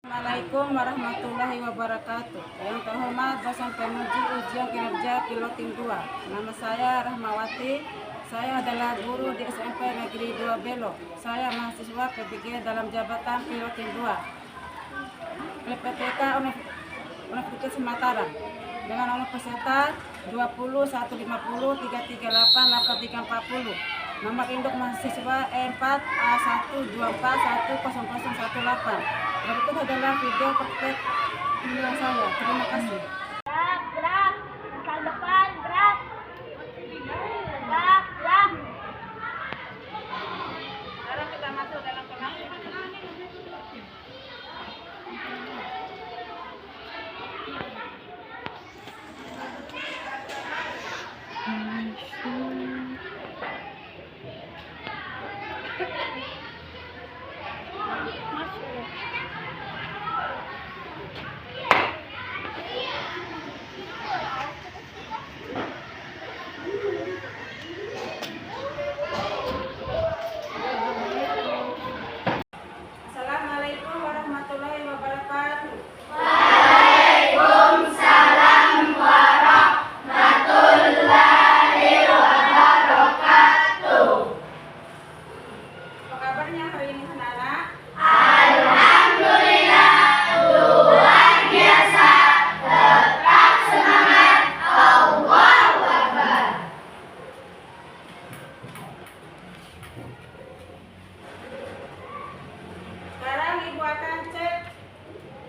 Assalamualaikum warahmatullahi wabarakatuh. Yang terhormat dosen penguji ujian kinerja piloting 2. Nama saya Rahmawati. Saya adalah guru di SMP Negeri 2 Belo. Saya mahasiswa P3 dalam jabatan piloting 2. LPTK Universitas Mataram. Dengan nomor peserta 20 150 338 8340. Nomor induk mahasiswa E4A124100018. Berikut adalah video praktek pemilihan saya. Terima kasih. Gerak, asal depan, gerak. Gerak. Sekarang kita masuk dalam kelas. Assalamualaikum warahmatullahi wabarakatuh. Waalaikumsalam warahmatullahi wabarakatuh. Apa kabarnya hari ini anak-anak? Alhamdulillah, luar biasa. Tetap semangat. Allahu Akbar. Sekarang Ibu akan cek.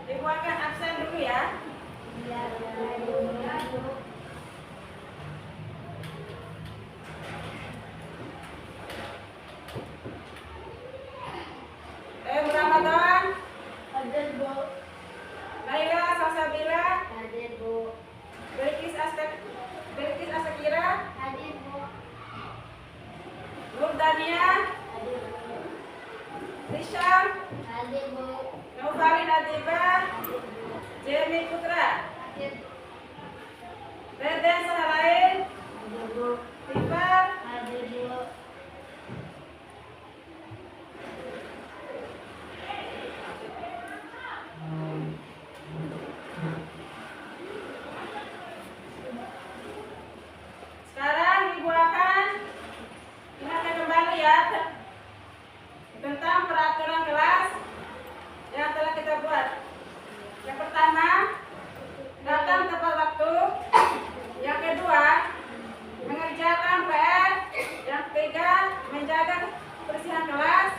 Ibu akan absen dulu ya. Ramadan, Hadir, Bu. Naila Salsabila, Hadir, Bu. Belkis Asakira, Hadir, Bu. Nur Dania, Hadir, Bu. Risham, Hadir, Bu. Novalin Adiba, Jeremy Putra, Hadir, Reden Saharain, Bu. Tifar, Hadir, Bu. Sekarang Ibu akan ingatkan kembali ya tentang peraturan kelas yang telah kita buat. Yang pertama, datang tepat waktu. Yang kedua, mengerjakan PR. Yang ketiga, menjaga kebersihan kelas.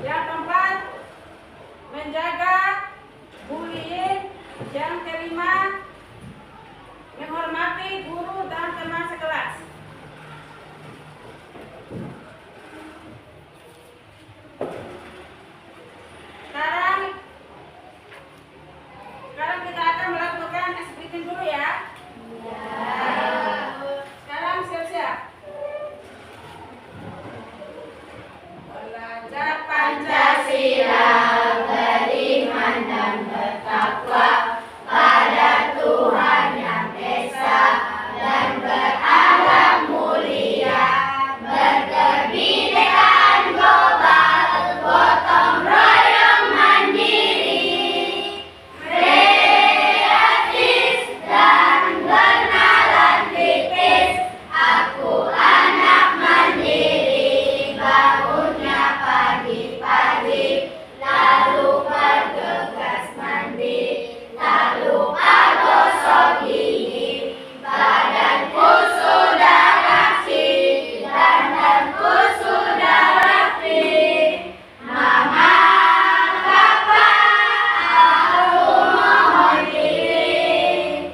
Yang keempat, menjaga bullying. Yang kelima, menghormati guru dan teman sekelas. Sekarang kita akan melakukan speaking dulu ya. Sekarang siap-siap. Belajar Pancasila, beriman dan bertakwa pada Tuhan Yang Esa dan berakhlak mulia, berkebinekaan global, gotong royong mandiri, kreatif dan bernalar tipis. Aku anak mandiri, bangunnya pagi-pagi, lalu bergegas mandi, tak lupa gosok gigi. Badanku sudah rapi, dandanku sudah rapi. Mama, papa, aku mohon diri.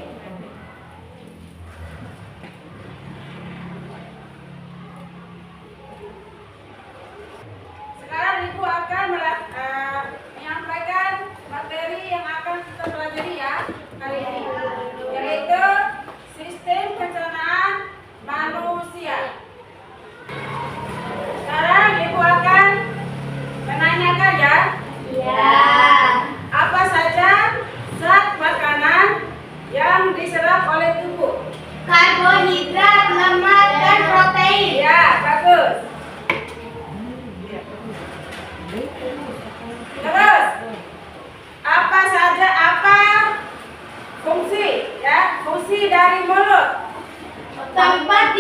Sekarang Ibu akan menyampaikan materi yang akan kita pelajari ya kali ini, yaitu sistem pencernaan manusia. Sekarang Ibu akan menanyakan ya, apa saja zat makanan yang diserap oleh tubuh? Karbohidrat, lemak, dan protein. Ya, bagus. Terus, apa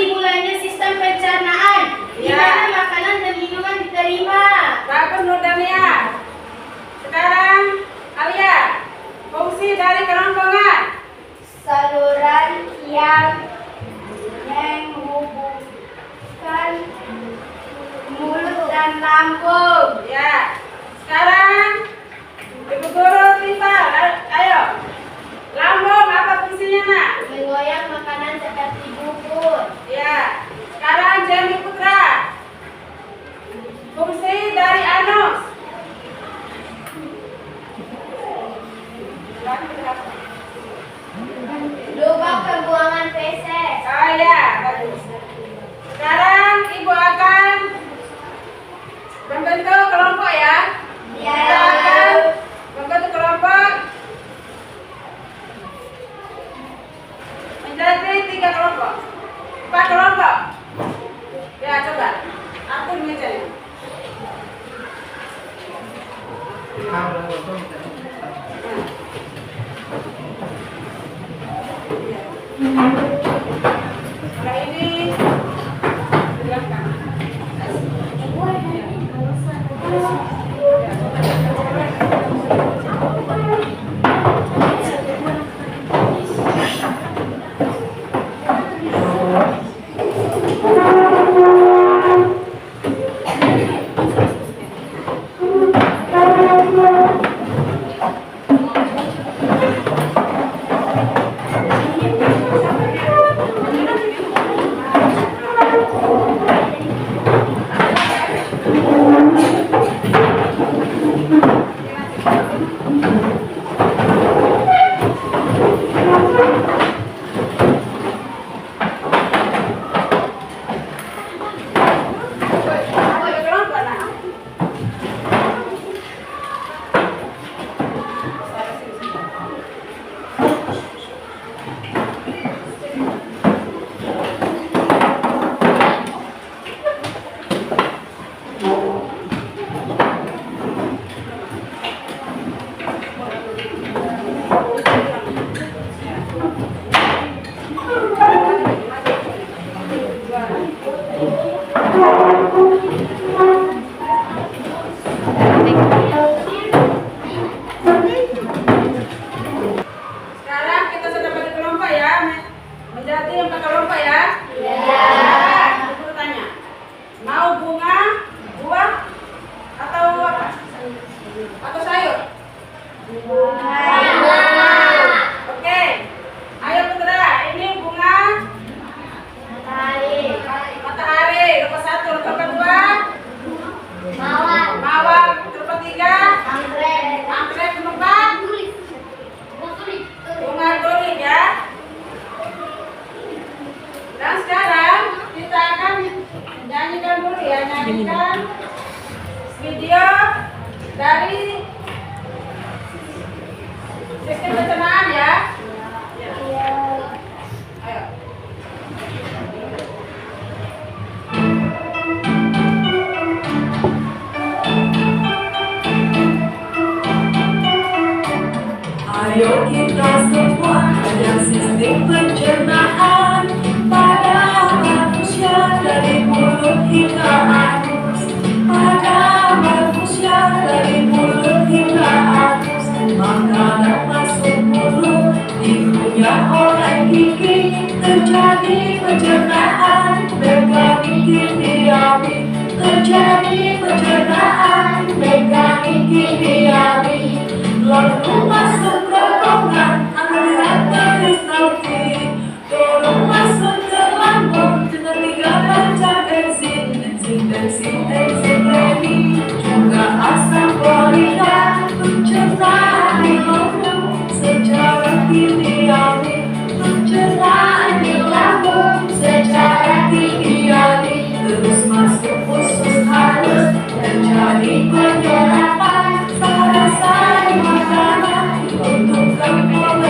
dimulainya sistem pencernaan, di Ya. mana makanan dan minuman diterima. Bagus Nur Dania. Sekarang Alia, fungsi dari kerongkongan. Saluran yang menghubungkan mulut dan lambung. Ya. Sekarang Ibu Guru Tifa, ayo. Lambung apa fungsinya nak? Mengoyak makanan seperti bubur. Ya. Sekarang Jamie Putra. Fungsi dari anus. Lubang pembuangan feses. Oh ya, bagus. Sekarang Ibu akan membentuk kelompok ya. Ya. Kita akan membentuk kelompok menjadi 3 kelompok, 4 kelompok. Ya coba, atur mejanya. Kalau ini silahkan. Sekarang kita sudah bagi kelompok ya, menjadi 4 kelompok ya. Ya. Ibu tanya, mau bunga, buah, atau apa? Atau sayur? Oke, ayo Putra, ini bunga matahari, nomor 1, nomor 2 mawar, nomor 3 anggrek, nomor 4 bunga tulip ya. Dan sekarang kita akan nyanyikan dulu ya, nyanyikan video dari sistem pencernaan ya. Ayo. Ayo kita semua ajak sistem pencernaan pada manusia dari mulut hingga anus. Pada manusia dari mulut hingga anus. Makanan masuk mulut dikunyah oleh gigi, terjadi pencernaan mekanik kimiawi. Terjadi pencernaan mekanik kimiawi. Lalu masuk ke rongga aliran peristaltik, dorong masuk ke lambung dengan 3 macam enzim reni, juga asam klorida, pencernaan di lambung secara kimiawi, pencernaan di lambung secara kimiawi, terus masuk usus halus, terjadi penyerapan pada sari makanan untuk kembali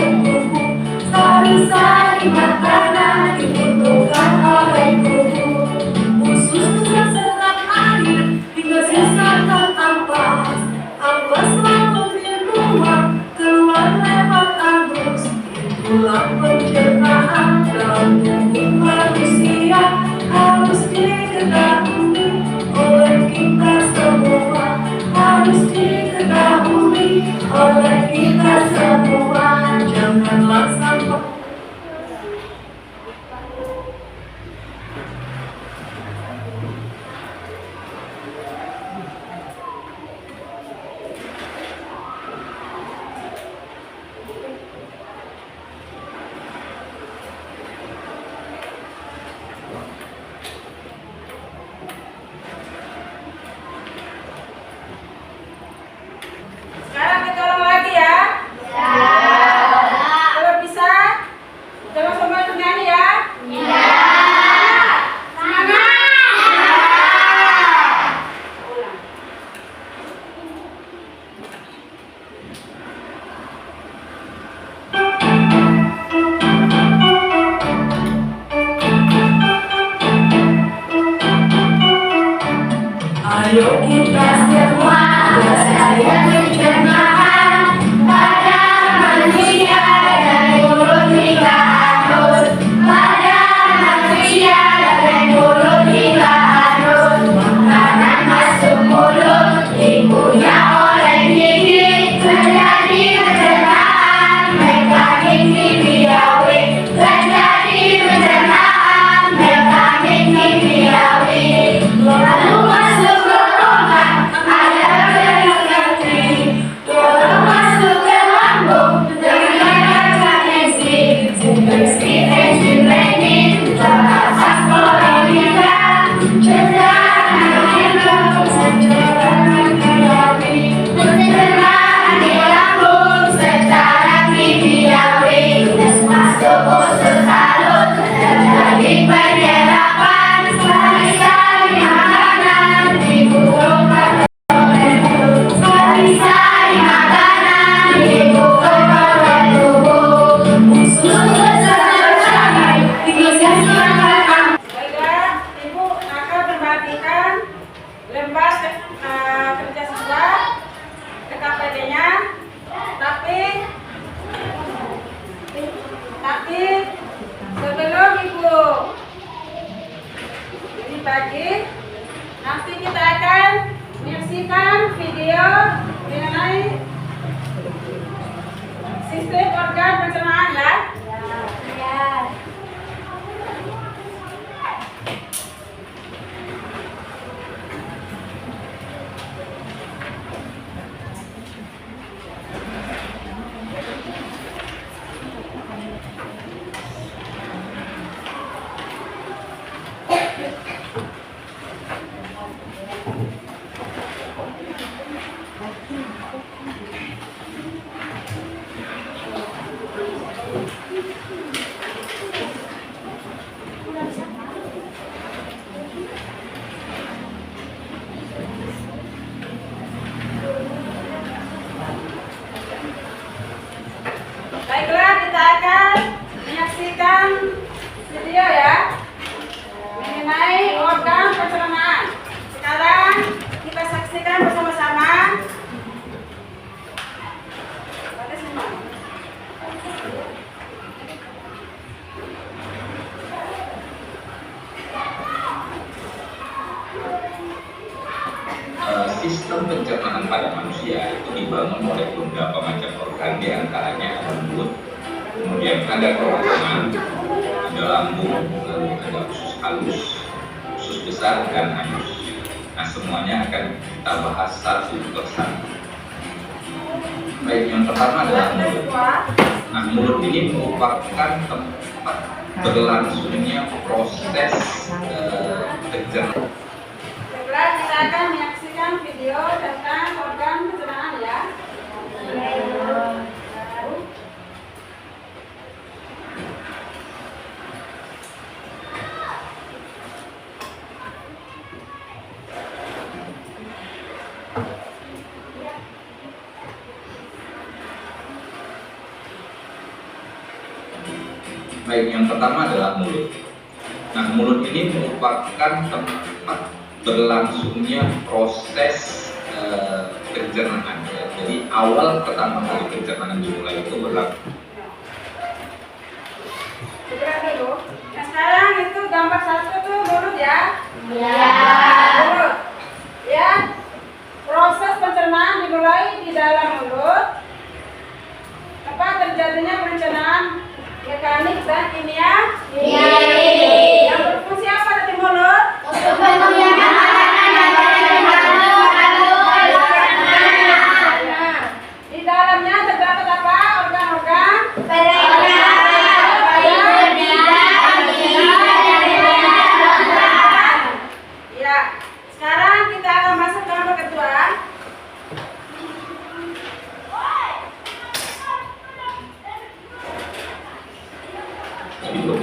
Ayo kita semua belajar pencernaan pada manusia dan mulut hingga anus. Pada manusia dan mulut hingga anus. Makanan masuk mulut, dikunyah oleh gigi, terjadi pencernaan mekanik kimiawi. Terjadi pencernaan mekanik kimiawi. Lalu masuk ke otak, ada reaksi. Lalu masuk ke lambung, terlihat enzim. Enzim renin, terasa kolonida. Pencernaan lambung, pencernaan kimiawi. Pencernaan di lambung secara kimiawi. Masuk usus halus, terjadi penyerapan. Sari-sari makanan dibuang oleh mulut. Sari-sari makanan dibuang oleh tubuh. Usus bersama-sama digerakkan. Baiklah, Ibu akan membagikan lembar kerja siswa ke KPD-nya, tapi sebelum Ibu ini bagi, nanti kita akan menyaksikan video mengenai sistem organ pencernaan ya. Baiklah, kita akan menyaksikan video ya mengenai organ pencernaan. Sekarang kita saksikan bersama-sama. Sistem pencernaan pada manusia itu dibangun oleh beberapa macam organ, diantaranya ada mulut, kemudian ada kerongkongan, ada lambung, lalu ada usus halus, usus besar, dan anus. Nah, semuanya akan kita bahas satu persatu. Baik, yang pertama adalah mulut. Nah, mulut ini merupakan tempat berlangsungnya proses pencernaan. Baiklah, kita akan menyaksikan video tentang organ pencernaan ya. Baik, yang pertama adalah mulut. Nah, mulut ini merupakan tempat berlangsungnya proses pencernaan ya. Jadi awal pertama kali pencernaan dimulai itu berlangsung. Segera dulu. Nah, sekarang itu gambar satu tuh mulut ya. Mulut. Ya. Proses pencernaan dimulai di dalam mulut. Apa terjadinya pencernaan mekanik dan kimia? Yang berfungsi apa di mulut? Untuk mengunyahkan makanan dan Di dalamnya terdapat apa? Organ-organ. Ya. Sekarang kita akan masuk ke nomor kedua.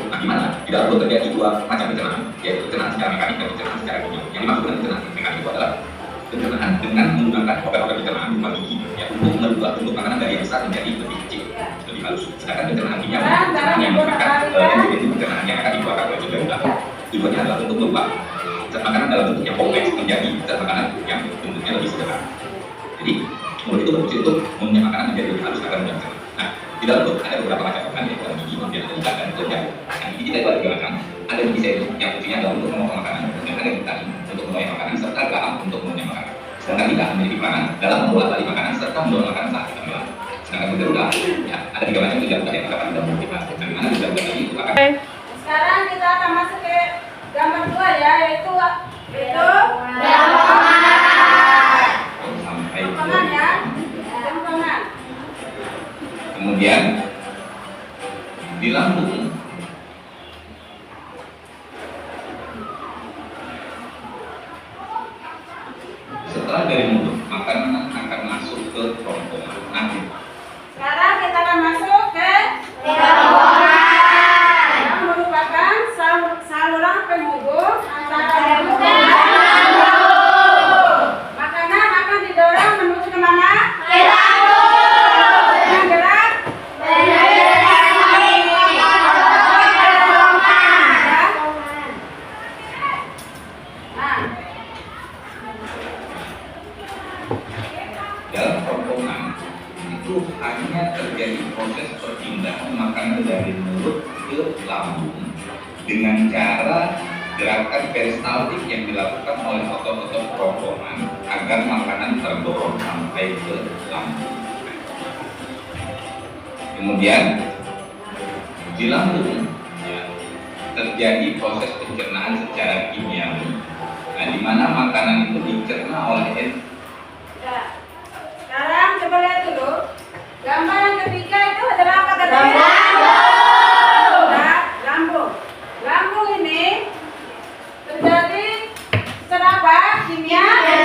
Nah, gimana? Di dalam mulut terjadi dua macam pencernaan, yaitu pencernaan secara mekanik dan pencernaan secara kimia. Yang dimaksud dengan pencernaan mekanik itu adalah pencernaan dengan menggunakan organ-organ pencernaan berupa gigi ya, untuk merubah bentuk makanan dari yang besar menjadi lebih kecil, lebih halus. Sedangkan pencernaan kimia pencernaan yang menggunakan enzim pencernaan yang akan dikeluarkan oleh tubuh. Tujuannya adalah untuk merubah zat makanan dalam bentuk yang kompleks menjadi zat makanan bisa yang fungsinya adalah untuk mengolah makanan dan ada vitamin untuk mengolah makanan serta garam untuk mengolah makanan. Sedangkan tidak memiliki peranan dalam membuat balik makanan serta mendoan makanan saat kita makan. Sedangkan garuda, ya ada 3 macam garuda yang terdapat dalam tubuh kita. Dan mana garuda tadi itu akan. Sekarang kita akan masuk ke gambar 2 ya, yaitu sampai jempongan ya, jempongan. Kemudian di lambung setelah dari mulut makanan akan masuk ke kerongkongan. Nanti Sekarang kita akan masuk ke yang merupakan saluran penghubung antara lambung dan makanan akan didorong menuju ke mana? Ke lambung. Dengan gerak nah, dalam kerongkongan itu hanya terjadi proses perpindahan makanan dari mulut ke lambung dengan cara gerakan peristaltik yang dilakukan oleh otot-otot kerongkongan agar makanan terdorong sampai ke lambung. Kemudian di lambung ya, terjadi proses pencernaan secara kimiawi, nah, di mana makanan itu dicerna oleh ya. Sekarang coba lihat dulu. Gambar yang ketiga itu adalah apa tadi? Lambung. Lambung ini terjadi secara apa? Kimiawi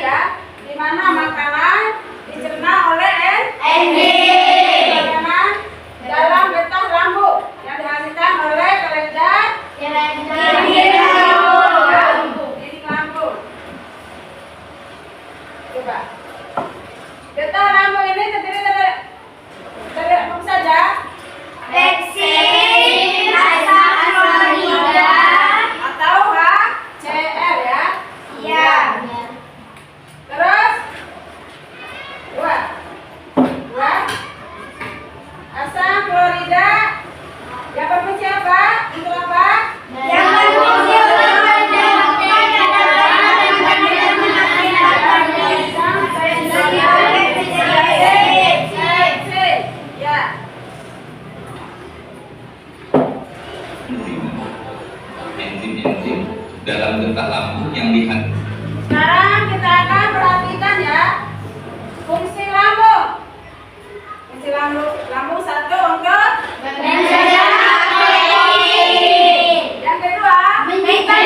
ya, di mana makanan dicerna oleh enzim dalam getah lambung yang dihasilkan oleh kelenjar lambung. Ini lambung. Coba. Getah lambung ini terdiri dari apa saja? Pepsin, asam klorida, Atau HCl ya. iya. Terus dua asam klorida yang berfungsi apa? Untuk apa? Yang berfungsi untuk mencegah bakteri dan Ya. enzim dalam getah lambung yang dihasilkan. Sekarang kita akan perhatikan ya fungsi lambung. Fungsi lambung satu untuk mencegah bakteri. yang kedua yang ketiga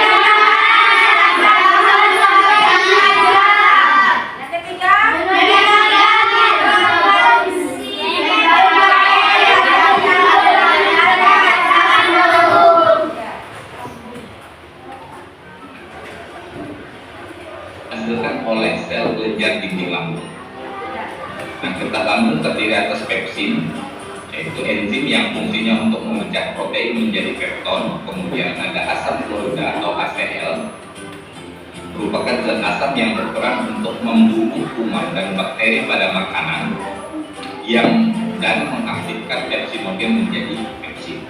dihasilkan oleh sel kelenjar dinding lambung. Nah, getah lambung terdiri atas pepsin, yaitu enzim yang fungsinya untuk memecah protein menjadi pepton. Kemudian ada asam klorida atau HCl, merupakan zat asam yang berperan untuk membunuh kuman dan bakteri pada makanan dan mengaktifkan pepsinogen menjadi pepsin.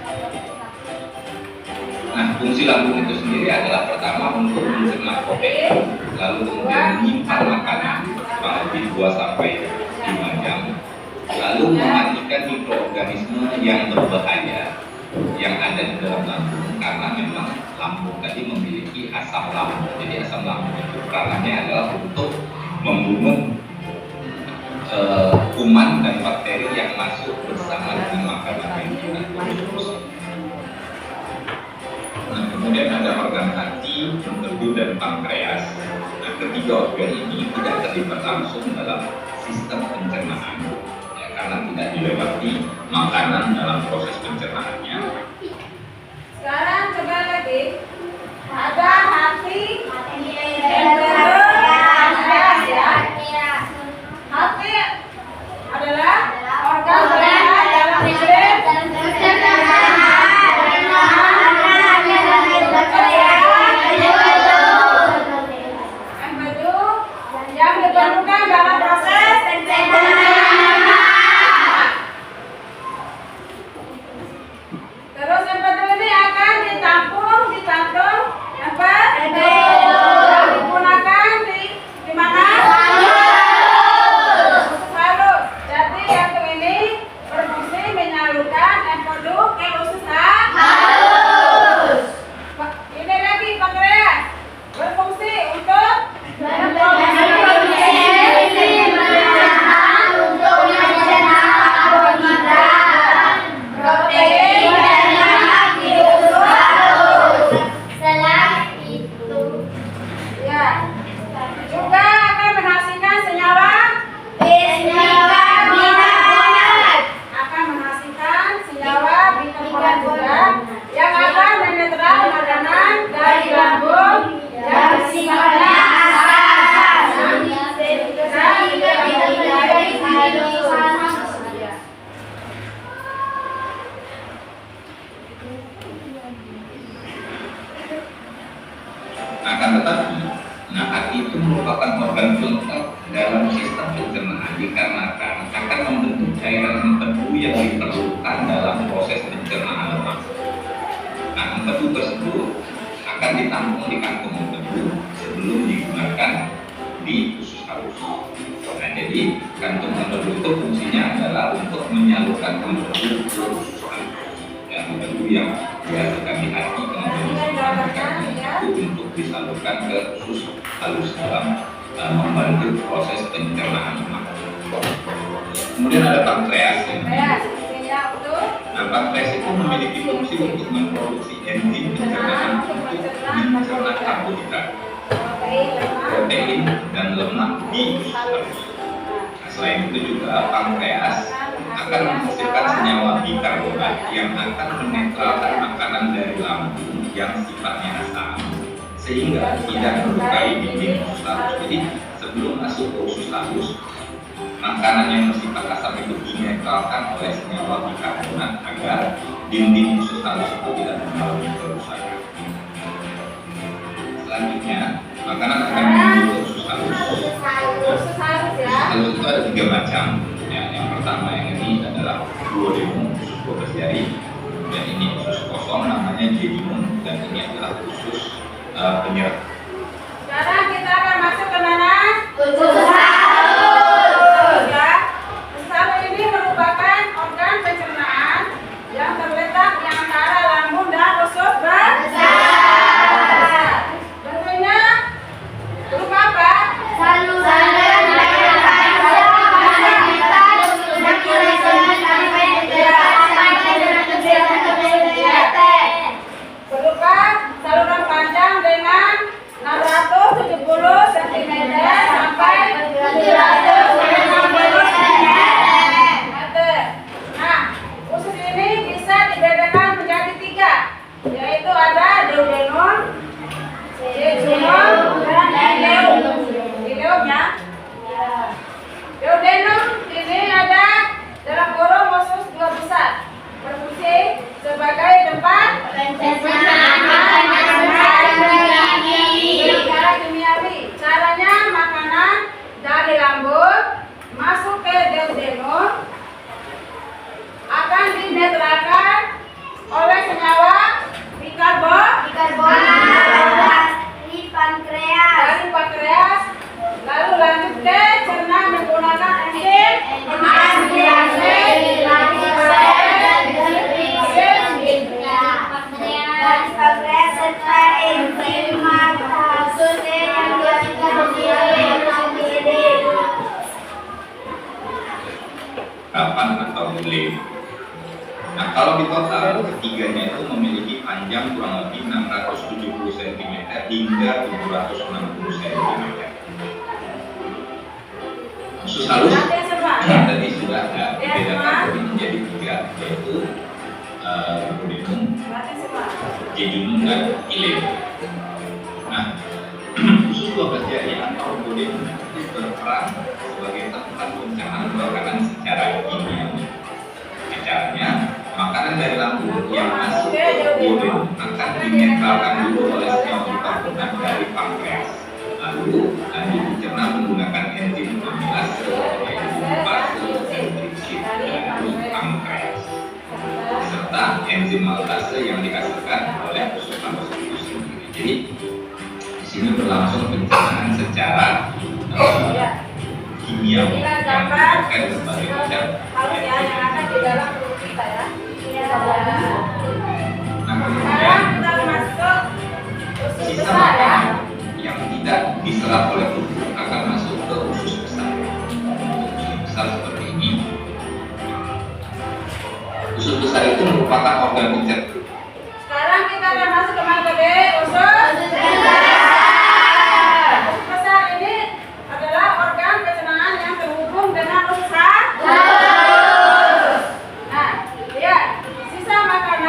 Nah, fungsi lambung itu sendiri adalah pertama untuk mencerna protein, lalu kemudian menyimpan makanan kurang lebih 2 sampai 5 jam, lalu mematikan mikroorganisme yang berbahaya yang ada di dalam lambung, karena memang lambung tadi memiliki asam lambung. Jadi asam lambung itu peranannya adalah untuk membunuh kuman dan bakteri yang masuk bersama dengan makanan yang kita konsumsi. Nah, kemudian ada organ hati, empedu, dan pankreas. Nah, ketiga organ ini tidak terlibat langsung dalam sistem pencernaan, ya, karena tidak dilewati makanan dalam proses pencernaannya. sekarang coba lagi ada hati hati adalah organ berperan dalam empedu yang diperlukan dalam proses pencernaan. sekolah juga yang akan menetralkan makanan dari lambung yang sifatnya asam dan tidak halus. Akan tetapi, nahat itu merupakan organ pelengkap dalam sistem pencernaan dikarenakan akan membentuk cairan empedu yang diperlukan dalam proses pencernaan lemak. Nah, empedu tersebut akan ditampung di kantung empedu sebelum digunakan di usus halus. Nah, jadi kantung empedu itu fungsinya adalah untuk menyalurkan empedu ke usus halus. Dan empedu yang biasa kami hati kemudian disalurkan itu untuk disalurkan ke usus halus dalam membantu proses pencernaan lemak. Kemudian ada pankreas Nah, pankreas itu memiliki fungsi untuk memproduksi enzim pencernaan untuk mencerna karbohidrat, protein, dan lemak di usus halus. Nah, selain itu juga pankreas akan menghasilkan senyawa bikarbonat yang akan menetralkan makanan dari lambung yang sifatnya asam sehingga tidak melukai dinding usus halus. Jadi sebelum masuk ke usus halus, makanan yang bersifat asam itu dinetralkan oleh senyawa bikarbonat agar dinding usus halus itu tidak mengalami kerusakan. Selanjutnya, makanan akan menuju ke usus halus. Usus halus itu ada 3 macam. Yang pertama yang ini adalah duodenum, usus 12 jari. Dan ini usus kosong namanya jejunum, dan ini adalah usus penyerap. Sekarang kita akan masuk ke mana? Usus halus. Ya. Usus halus ini merupakan organ pencernaan yang terletak di antara lambung dan usus besar. Bentuknya berupa apa? Saluran berupa saluran panjang dengan 670 cm sampai 750 cm. Nah, usus ini bisa dibedakan menjadi 3, yaitu ada duodenum, jejunum, dan ileum. Ileum ya. Duodenum ini ada dalam kurung usus 2 besar, berfungsi sebagai tempat pencernaan secara kimiawi. Caranya makanan dari lambung masuk ke duodenum akan dinetralkan oleh senyawa bikarbonat di pankreas. dari pankreas, lalu lanjut ke cerna menggunakan enzim Pankreas serta enzim maltase yang dihasilkan dari Kapan atau ileum. Nah, kalau di total ketiganya itu memiliki panjang kurang lebih 670 cm hingga 760 cm. Usus halus tadi sudah ada dibedakan menjadi 3, yaitu duodenum, jejunum, dan ileum. Nah, usus 12 jari atau duodenum itu berperan sebagai tempat pencernaan makanan secara kimiawi. Caranya, makanan dari lambung yang masuk ke duodenum akan dinetralkan dulu oleh senyawa bikarbonat dari pankreas. Lalu lanjut dicerna menggunakan enzim amilase, yaitu fase dan tripsit dari pankreas, serta enzim maltase yang dihasilkan oleh usus halus itu sendiri. Jadi di sini berlangsung pencernaan secara kimiawi yang dilakukan berbagai macam halus ya, yang akan di dalam tubuh kita ya. Nah, Sekarang kemudian kita masuk usus sisa besar ya. makanan yang tidak diserap oleh tubuh akan masuk ke usus besar. Usus besar seperti ini. Usus besar itu merupakan organ pencernaan. Sekarang kita akan masuk ke mana tadi? Usus besar. Usus besar ini adalah organ pencernaan yang terhubung dengan usus halus. Nah, lihat sisa makanan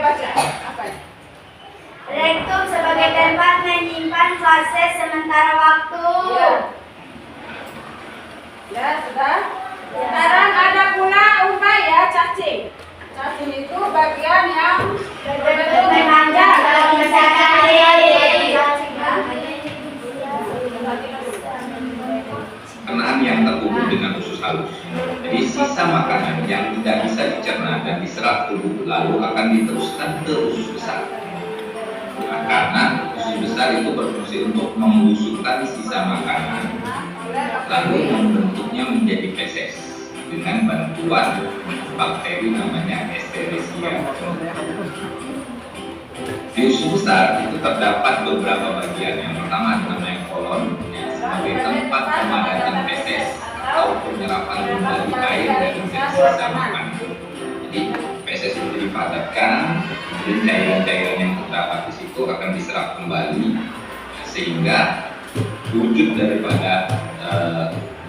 baca. Apa ya? Rektum sebagai tempat menyimpan fase sementara waktu. Ya, sudah. Sekarang ada pula upaya cacing. Cacing itu bagian yang berbentuk memanjang dan bisa Kenaan yang tertutup dengan usus halus. Jadi sisa makanan yang tidak bisa dicerna dan diserap tubuh lalu akan diteruskan ke usus besar. Nah, karena usus besar itu berfungsi untuk membusukkan sisa makanan lalu membentuknya menjadi feses dengan bantuan bakteri namanya Escherichia. Di usus besar itu terdapat beberapa bagian. Yang pertama namanya kolon, sebagai tempat pemadatan feses atau penyerapan kembali air dari sisa makanan. Jadi feses itu dipadatkan, dan cairan-cairan yang terdapat di situ akan diserap kembali sehingga wujud daripada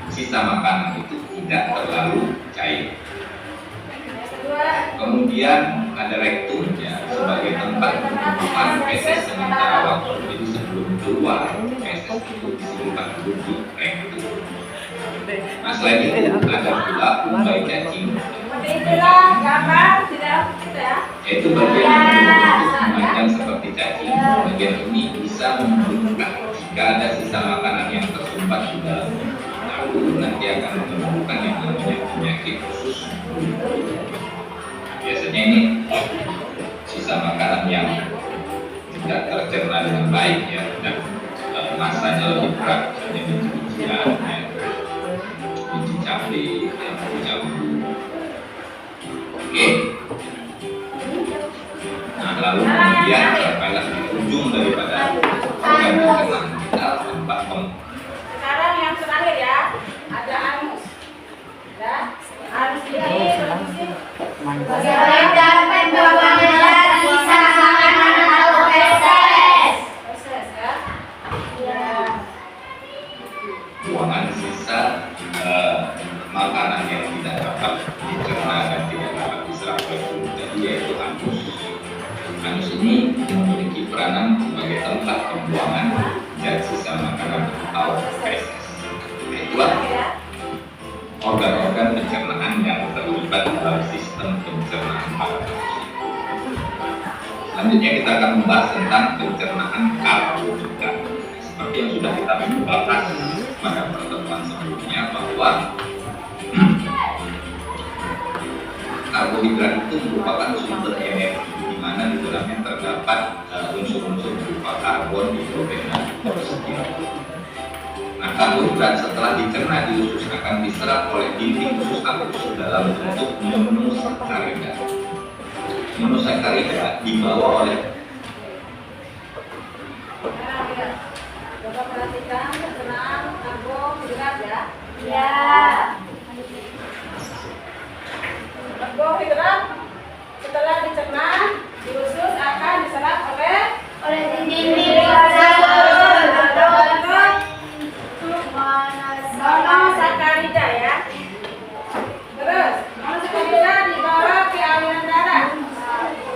sisa makanan itu tidak terlalu cair. Kemudian ada rektum ya, sebagai tempat penumpukan feses sementara waktu. Jadi sebelum keluar feses itu disimpan dulu di rektum. Nah selain itu ada pula umbai cacing. Itulah gambar tidak ya. Yaitu bagian yang berbentuk memanjang seperti cacing. Bagian ini bisa menunjukkan jika ada sisa makanan yang tersumbat di dalam, lalu nanti akan menimbulkan yang namanya penyakit usus. Biasanya ini sisa makanan yang tidak tercerna dengan baik ya, dan masanya lebih berat, misalnya biji-bijian, biji cabai, biji jambu. Oke. Nah lalu kemudian sampailah di ujung daripada organ pencernaan kita tempat Sekarang yang terakhir ya, ada anus. Ya, anus ini berfungsi Sebagai tempat pembuangan sisa makanan atau feses. proses ya. buangan sisa makanan yang tidak dapat dicerna dan tidak dapat diserap oleh tubuh tadi, yaitu anus. Anus ini memiliki peranan sebagai tempat pembuangan zat sisa makanan atau feses. Nah, itulah organ-organ pencernaan yang terlibat dalam sistem pencernaan pada manusia. Selanjutnya kita akan membahas tentang pencernaan karbohidrat. Seperti yang sudah kita bahas pada pertemuan sebelumnya, bahwa karbohidrat itu merupakan sumber energi di mana di dalamnya terdapat unsur-unsur berupa karbon, hidrogen, dan oksigen. Nah, karbohidrat setelah dicerna di usus akan diserap oleh dinding usus halus dalam bentuk monosakarida. Monosakarida dibawa oleh Coba perhatikan pencernaan karbohidrat ya. Ya. Karbohidrat setelah dicerna di usus akan diserap oleh Dinding usus halus atau bentuk monosakarida ya. Terus monosakarida dibawa ke aliran darah.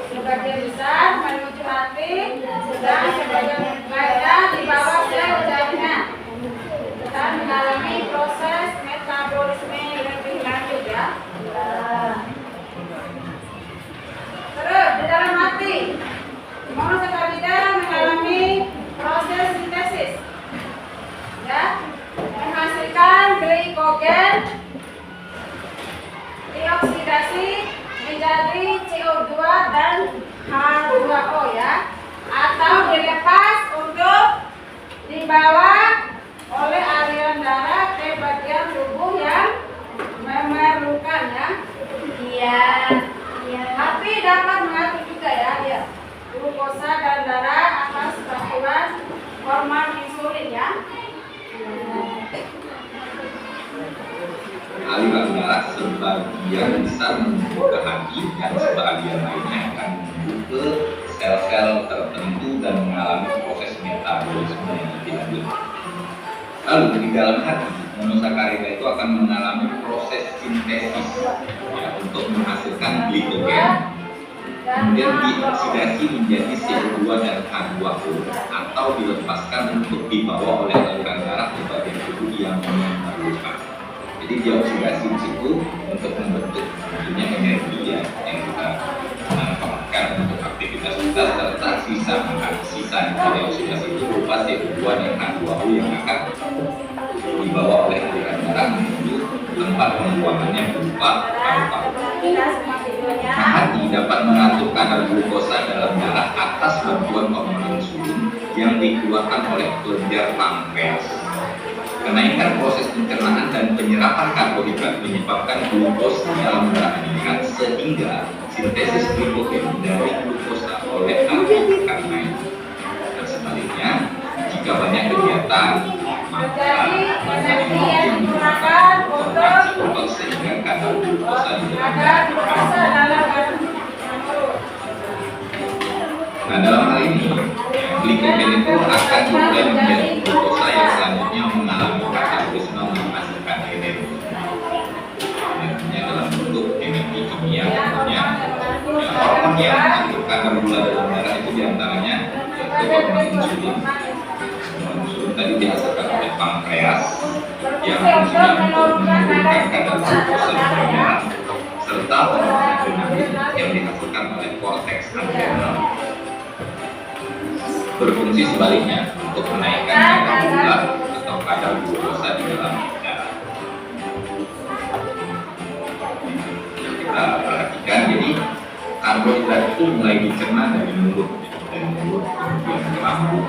Sebagian besar menuju hati dan sebagian lainnya dibawa ke jaringan dan mengalami proses metabolisme lebih lanjut ya. Terus di dalam hati monosakarida mengalami proses sintesis ya, menghasilkan glikogen, dioksidasi menjadi CO2 dan H2O ya, atau dilepas untuk dibawa oleh aliran darah ke bagian tubuh yang memerlukan ya. Iya. Hati dapat mengatur juga ya, glukosa dan darah atas bantuan hormon insulin ya. aliran darah sebagian besar menuju ke hati dan sebagian lainnya akan menuju ke sel-sel tertentu dan mengalami proses metabolisme yang lebih lanjut. Lalu di dalam hati, monosakarida itu akan mengalami proses sintesis ya, untuk menghasilkan glikogen kemudian dioksidasi menjadi CO2 dan H2O atau dilepaskan untuk dibawa oleh aliran darah ke bagian tubuh yang memerlukan. Jadi dioksidasi di situ untuk membentuk tentunya energi ya, yang kita manfaatkan untuk aktivitas kita, serta sisa dari oksidasi itu berupa CO2 dan H2O yang akan dibawa oleh aliran darah menuju tempat pembuangannya berupa paru-paru. Nah, hati dapat mengatur kadar glukosa dalam darah atas bantuan hormon insulin yang dikeluarkan oleh kelenjar pankreas. Kenaikan proses pencernaan dan penyerapan karbohidrat menyebabkan glukosa dalam darah meningkat sehingga sintesis glikogen dari glukosa oleh hati akan naik. Dan sebaliknya, jika banyak kegiatan, maka banyak yang menggunakan otot sehingga kadar glukosa di dalam darah. Nah, dalam hal ini, glikogen itu akan mulai menjadi glukosa yang selanjutnya mengalami katabolisme menghasilkan energi. Energinya dalam bentuk energi kimia, tentunya hormon yang mengatur kadar gula dalam darah itu diantaranya yaitu hormon insulin. Hormon insulin tadi dihasilkan oleh pankreas yang fungsinya untuk menurunkan kadar glukosa di dalam darah, serta hormon adrenalin yang dihasilkan oleh korteks adrenal berfungsi sebaliknya untuk menaikkan kadar gula atau kadar glukosa di dalam darah. Kita perhatikan, jadi karbohidrat itu mulai dicerna dari mulut, kemudian ke lambung.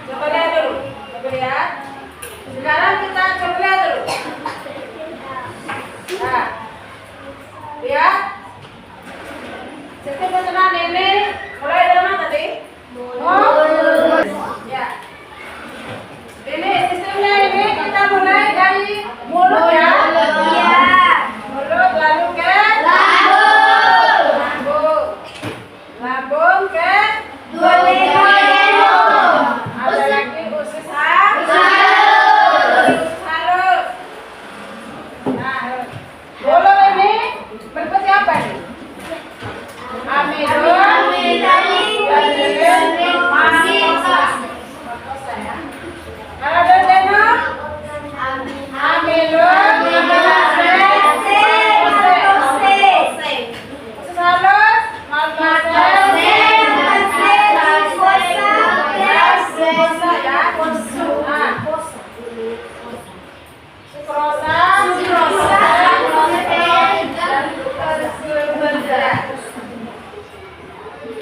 Coba lihat dulu, coba lihat. Sekarang kita coba lihat dulu. Nah, lihat. Sistem pencernaan ini mulai dari mana tadi? Ya. Ini sistemnya ini kita mulai dari mulut ya. Mulut lalu ke lambung ke ada lagi usus halus. Nah, mulut ini berfungsi apa nih?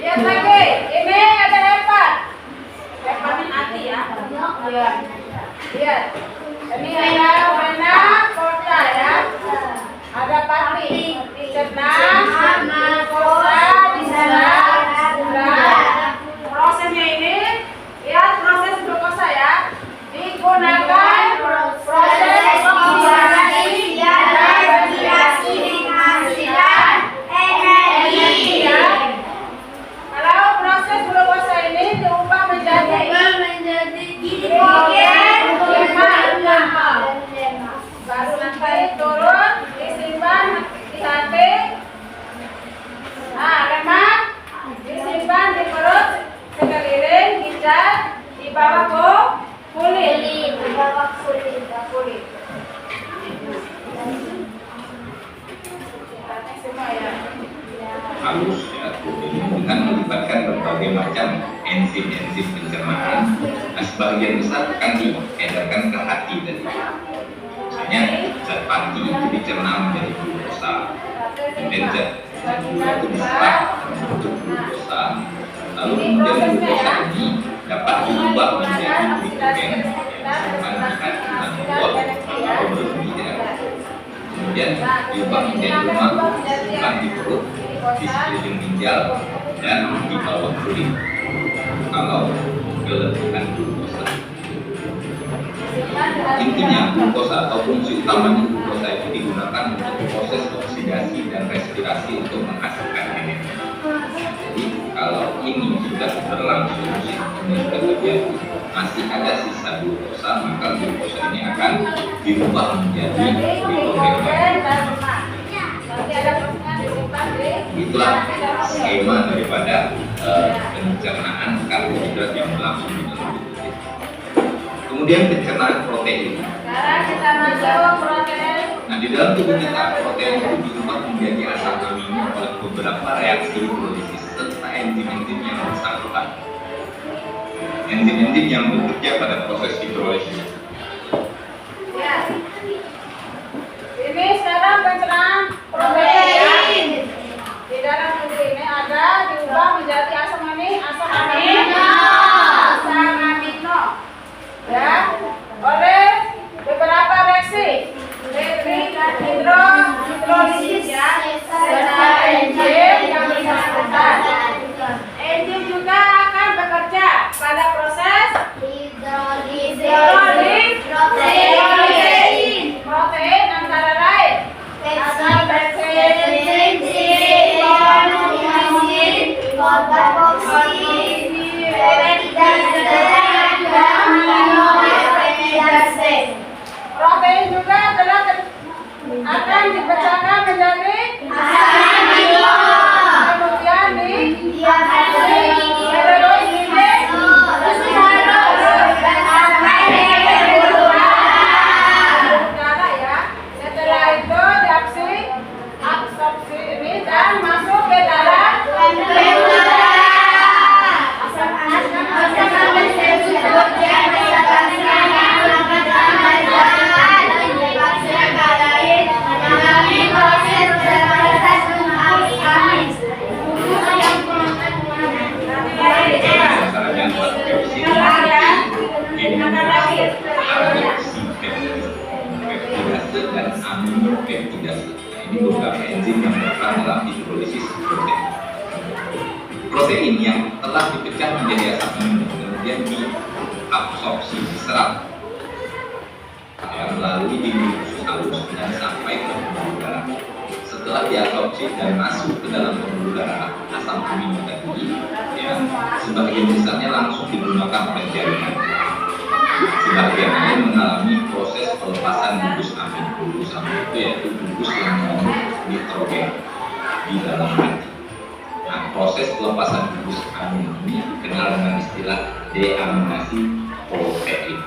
Lihat lagi, ini ada hepatin hati ya. Lihat, ini ada mana kota ya. Ada pati, dicerna, glukosa, diserap, gula. Prosesnya ini, lihat proses glukosa ya. Digunakan proses oksidasi dan respirasi menghasilkan energi ya. Kalau proses glukosa ini diubah menjadi glikogen baru nanti turun disimpan di hati. Nah, lemak disimpan di perut sekeliling ginjal di bawah kulit. Semua ya. Halus ya, dengan melibatkan berbagai macam enzim pencernaan. Nah, sebagian besar akan diedarkan ke hati tadi. Misalnya zat pati itu dicerna menjadi glukosa, kemudian zat gula itu diserap untuk glukosa, lalu kemudian glukosa ini dapat diubah menjadi glikogen yang disimpan di hati dan membuat paru berhenti ya. Kemudian diubah menjadi lemak disimpan di perut, di sekeliling ginjal dan di bawah kulit kalau kelebihan glukosa. Intinya glukosa atau fungsi utamanya glukosa itu digunakan untuk proses oksidasi dan respirasi untuk menghasilkan energi. Jadi kalau ini sudah berlangsung, ini sudah terjadi, masih ada sisa glukosa, maka glukosa ini akan dirubah menjadi glikogen. Itulah skema daripada pencernaan karbohidrat yang berlangsung di dalam tubuh kita. Kemudian pencernaan protein. Sekarang kita masuk protein. Nah, di dalam tubuh kita, protein itu diubah menjadi asam amino oleh beberapa reaksi hidrolisis serta enzim-enzim yang bersangkutan. Enzim-enzim yang bekerja pada proses hidrolisis. Ya. Ini sekarang pencernaan protein. Di dalam tubuh ini ada diubah menjadi asam amino. Ya, oleh beberapa reaksi hidrolisis ya, serta enzim yang bersangkutan. Enzim juga akan bekerja pada proses hidrolisis protein antara lain asam pepsin, protein juga akan dipecahkan menjadi kemudian setelah itu absorpsi ini dan masuk ke dalam dan aminopeptidase. Ini beberapa enzim yang berperan dalam hidrolisis protein. Protein yang telah dipecah menjadi asam amino kemudian diabsorpsi, diserap melalui dinding usus halus dan sampai ke pembuluh darah. Setelah diabsorpsi dan masuk ke dalam pembuluh darah, asam amino tadi sebagian besarnya langsung digunakan oleh jaringan. Sebagian lain mengalami proses pelepasan gugus amin. Gugus amin itu yaitu gugus yang mengandung nitrogen di dalam hati. Nah, proses pelepasan gugus amin ini dikenal dengan istilah deaminasi protein.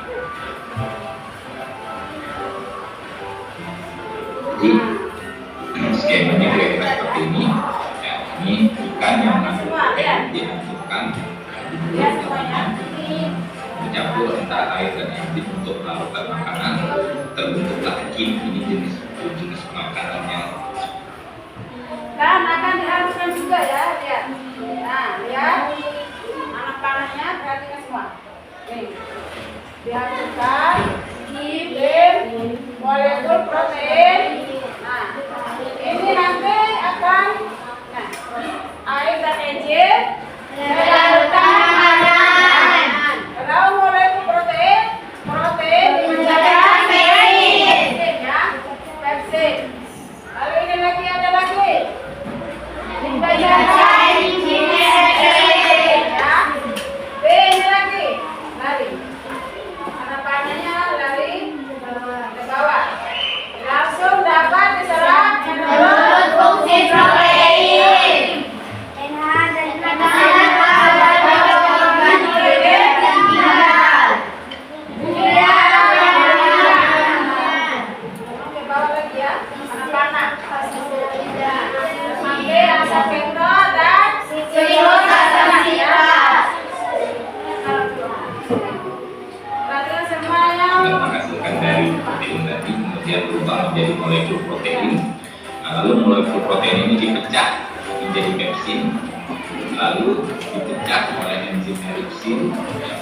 Jadi skemanya kira-kira seperti ini. Ya, ini ikan yang mengandung protein dihancurkan, mencampur antara air dan enzim untuk melakukan makanan, terbentuklah kim. Ini jenis makanannya. Dan akan dihaluskan juga ya, lihat. Nah, lihat anak panahnya, perhatikan semua. Nih, dihaluskan molekul protein. Nah, ini nanti akan air dan enzim dilarutkan makanan. Kalau molekul protein menjadi pepsin ya, pepsin. Lalu ini lagi ada lagi. Ini lagi lari. Anak panahnya lari ke bawah. Langsung dapat diserap menurut fungsi protein. Menghasilkan dari protein tadi kemudian berubah menjadi molekul protein. Nah, lalu molekul protein ini dipecah menjadi pepsin, lalu dipecah oleh enzim eripsin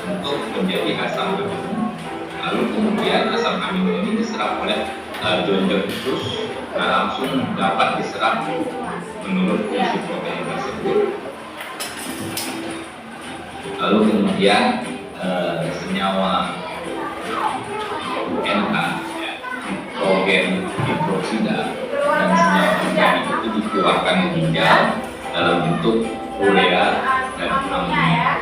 untuk menjadi asam amino. Lalu kemudian asam amino ini diserap oleh jonjol usus, langsung dapat diserap menurut fungsi protein tersebut. Lalu kemudian senyawa NH, nitrogen hidroksida, dan senyawa organik itu dikeluarkan di ginjal dalam bentuk urea dan amonia.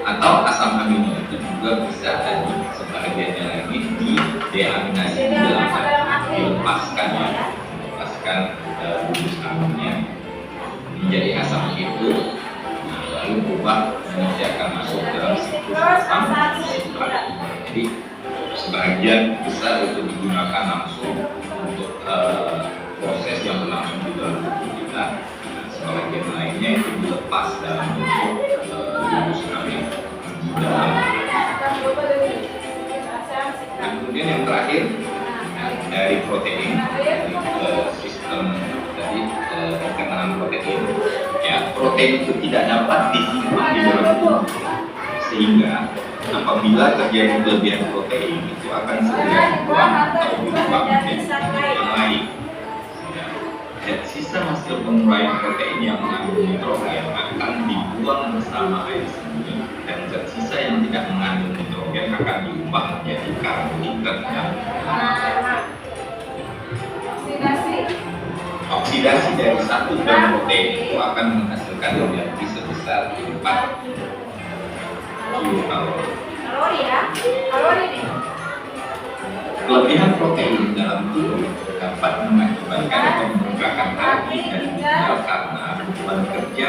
Atau asam amino itu juga bisa tadi sebagiannya lagi di deaminasi di dalam hati, dilepaskan gugus aminnya sebagian besar itu digunakan langsung untuk proses yang berlangsung di dalam tubuh kita. Dan sebagian lainnya itu dilepas dalam bentuk virus kami di dalam. Dan kemudian yang terakhir dari protein, dari sistem dari pencernaan protein. Ya, protein itu tidak dapat disimpan di dalam tubuh, sehingga apabila terjadi kelebihan protein itu akan segera dibuang atau diubah menjadi yang lain. Dan sisa hasil penguraian protein yang mengandung nitrogen akan dibuang bersama air sendiri, dan zat sisa yang tidak mengandung nitrogen akan diubah menjadi karbohidrat dan oksidasi dari 1 gram protein itu akan menghasilkan energi sebesar 4 kilokalori. Kelebihan protein dalam tubuh dapat mengakibatkan pembengkakan hati dan ginjal karena bekerja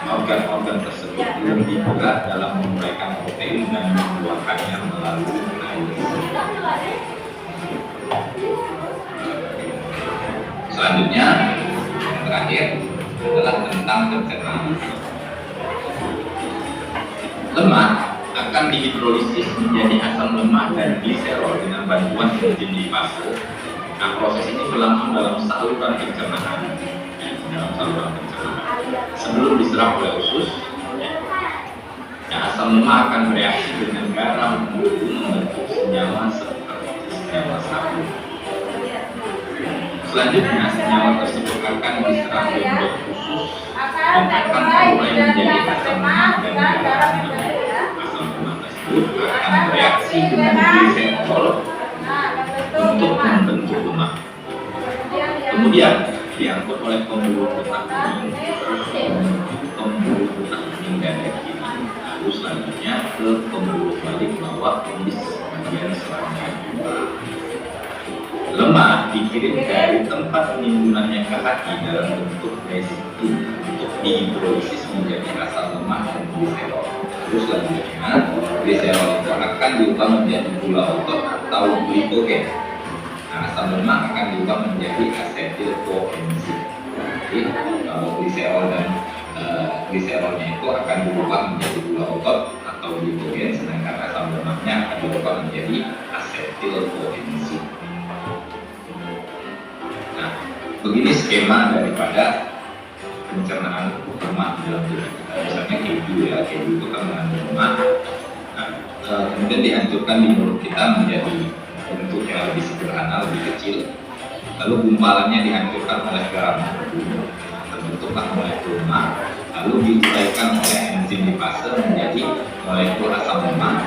organ-organ tersebut belum digerak dalam menguraikan protein dan membuangkannya melalui air. Selanjutnya, yang terakhir adalah tentang pencernaan. Lemak akan dihidrolisis menjadi asam lemak dan gliserol dengan bantuan enzim lipase. Nah, proses ini berlangsung dalam saluran pencernaan, sebelum diserap oleh usus. Nah, asam lemak akan bereaksi dengan garam untuk membentuk senyawa seperti senyawa sabun. Selanjutnya, senyawa tersebut akan diserap ke endot usus dan akan mulai menjadi asam lemak dan garam. Asam lemak tersebut akan bereaksi dengan gliserol untuk membentuk lemak. Kemudian diangkut oleh pembuluh darah kuning, pembuluh darah kuning dan kiri, lalu selanjutnya ke pembuluh balik bawah pembis bagian selangnya. Lemak dikirim dari tempat penimbulannya ke hati dalam bentuk resin untuk dihidrolisis menjadi asam lemak dan gliserol. Terus selanjutnya gliserol itu akan diubah menjadi gula otot atau glikogen. Nah, asam lemak akan diubah menjadi asetil koenzim. Jadi gliserol dan gliserolnya itu akan diubah menjadi gula otot atau glikogen, sedangkan asam lemaknya akan diubah menjadi asetil koenzim. Nah, begini skema daripada pencernaan lemak dalam tubuh kita. Misalnya keju ya, keju itu kan mengandung lemak. Nah, kemudian dihancurkan di mulut kita menjadi bentuk yang lebih sederhana, lebih kecil. Lalu gumpalannya dihancurkan oleh garam, terbentuklah molekul lemak. Lalu diuraikan oleh enzim lipase menjadi molekul asam lemak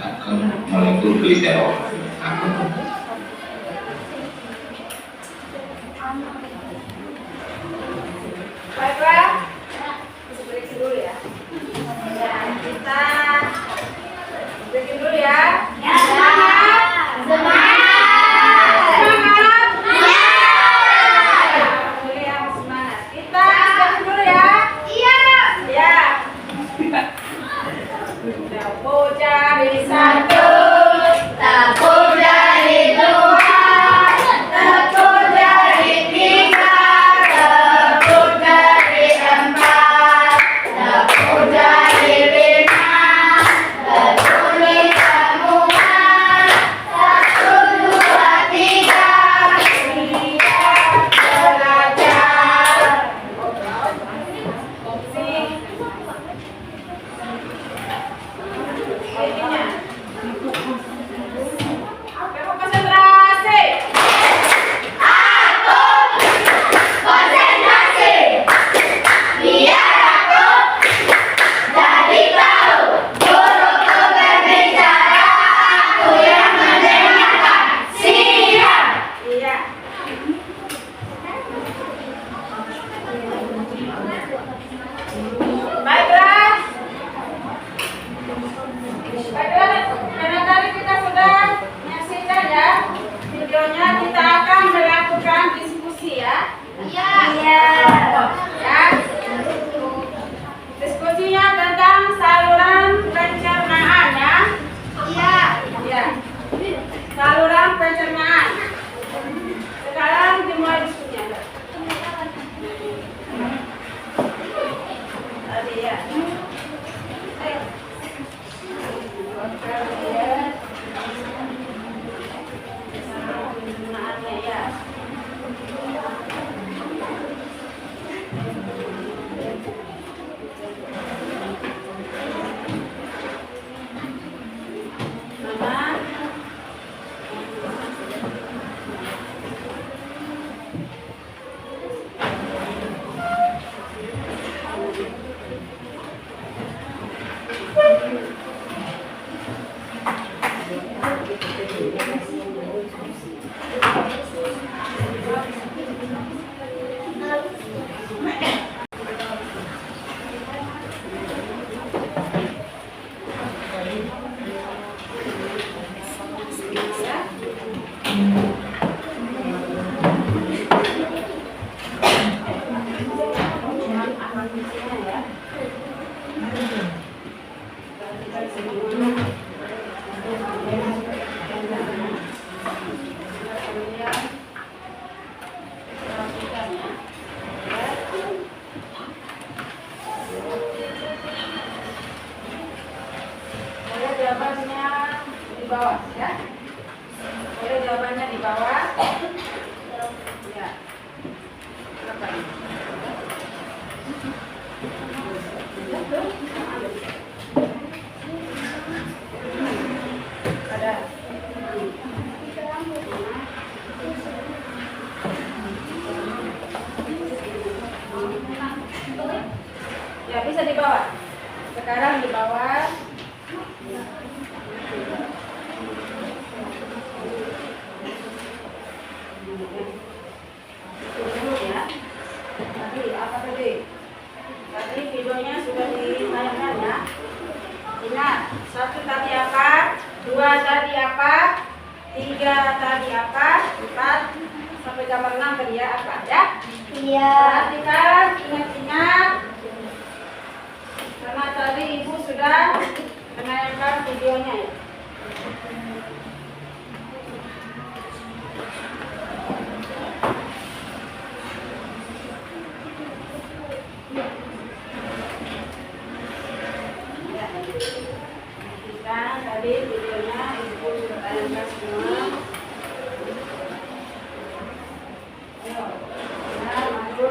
dan molekul gliserol. Baiklah, break dulu ya. Kita break dulu ya. Semangat, semangat, semangat. Kita break dulu ya. Iya. Ya. Aku cari satu, aku cari dua, aku cari tiga. sekarang di bawah. Dulu ya. Tadi apa tadi? Tadi videonya sudah ditayangkan ya. Ingat, 1 tadi apa? 2 tadi apa? 3 tadi apa? 4 sampai gambar 6 tadi ya apa ya? Iya. Perhatikan, ingat-ingat. Karena tadi ibu sudah menayangkan videonya ya. Perhatikan tadi videonya ibu sudah tayangkan semua. Ayo, nah, maju.